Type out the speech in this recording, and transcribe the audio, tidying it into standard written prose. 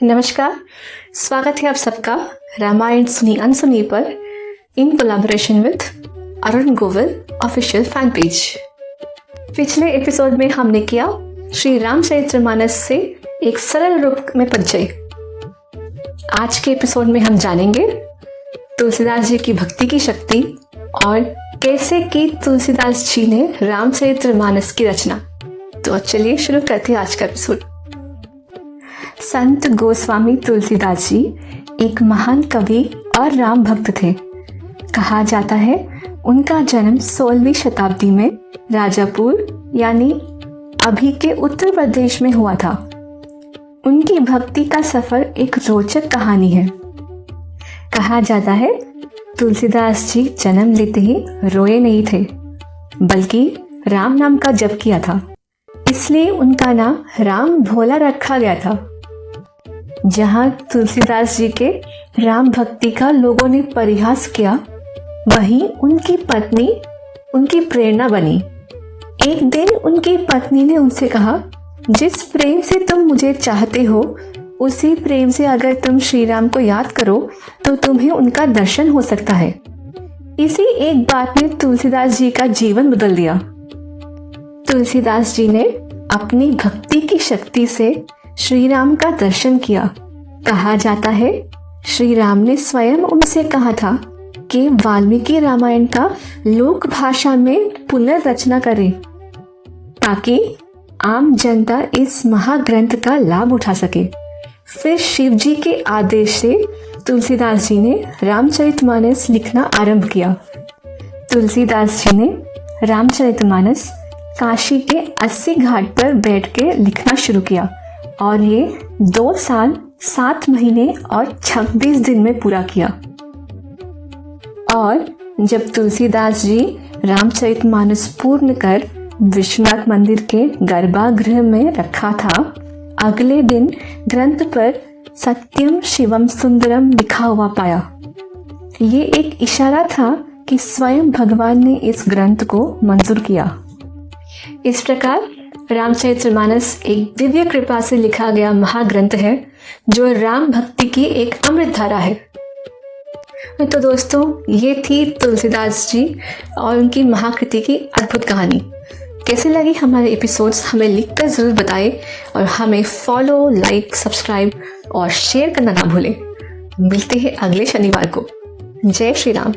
नमस्कार, स्वागत है आप सबका रामायण सुनी अनसुनी पर in collaboration with Arun Govil official fan page. पिछले एपिसोड में हमने किया श्री रामचरितमानस से एक सरल रूप में परिचय। आज के एपिसोड में हम जानेंगे तुलसीदास जी की भक्ति की शक्ति और कैसे की तुलसीदास जी ने रामचरितमानस की रचना। तो चलिए शुरू करते हैं आज का एपिसोड। संत गोस्वामी तुलसीदास जी एक महान कवि और राम भक्त थे। कहा जाता है उनका जन्म 16वीं शताब्दी में राजापुर यानी अभी के उत्तर प्रदेश में हुआ था। उनकी भक्ति का सफर एक रोचक कहानी है। कहा जाता है तुलसीदास जी जन्म लेते ही रोए नहीं थे, बल्कि राम नाम का जप किया था। इसलिए उनका नाम राम भोला रखा गया था। जहां तुलसीदास जी के राम भक्ति का लोगों ने परिहास किया, वहीं उनकी पत्नी उनकी प्रेरणा बनी। एक दिन उनकी पत्नी ने उनसे कहा, जिस प्रेम से तुम मुझे चाहते हो उसी प्रेम से अगर तुम श्री राम को याद करो तो तुम्हें उनका दर्शन हो सकता है। इसी एक बात ने तुलसीदास जी का जीवन बदल दिया। तुलसीदास जी ने अपनी भक्ति की शक्ति से श्री राम का दर्शन किया। कहा जाता है श्री राम ने स्वयं उनसे कहा था कि वाल्मीकि रामायण का लोक भाषा में पुनर्रचना करें ताकि आम जनता इस महाग्रंथ का लाभ उठा सके। फिर शिव जी के आदेश से तुलसीदास जी ने रामचरितमानस लिखना आरंभ किया। तुलसीदास जी ने रामचरितमानस काशी के 80 घाट पर बैठ के लिखना शुरू किया और ये 2 साल 7 महीने और 26 दिन में पूरा किया। और जब तुलसीदास जी रामचरितमानस पूर्ण कर विश्वनाथ मंदिर के गर्भगृह में रखा था, अगले दिन ग्रंथ पर सत्यम शिवम सुंदरम लिखा हुआ पाया। ये एक इशारा था कि स्वयं भगवान ने इस ग्रंथ को मंजूर किया। इस प्रकार रामचरितमानस एक दिव्य कृपा से लिखा गया महाग्रंथ है जो राम भक्ति की एक अमृत धारा है। तो दोस्तों, ये थी तुलसीदास जी और उनकी महाकृति की अद्भुत कहानी। कैसे लगी हमारे एपिसोड्स हमें लिखकर जरूर बताएं और हमें फॉलो, लाइक, सब्सक्राइब और शेयर करना ना भूलें। मिलते हैं अगले शनिवार को। जय श्री राम।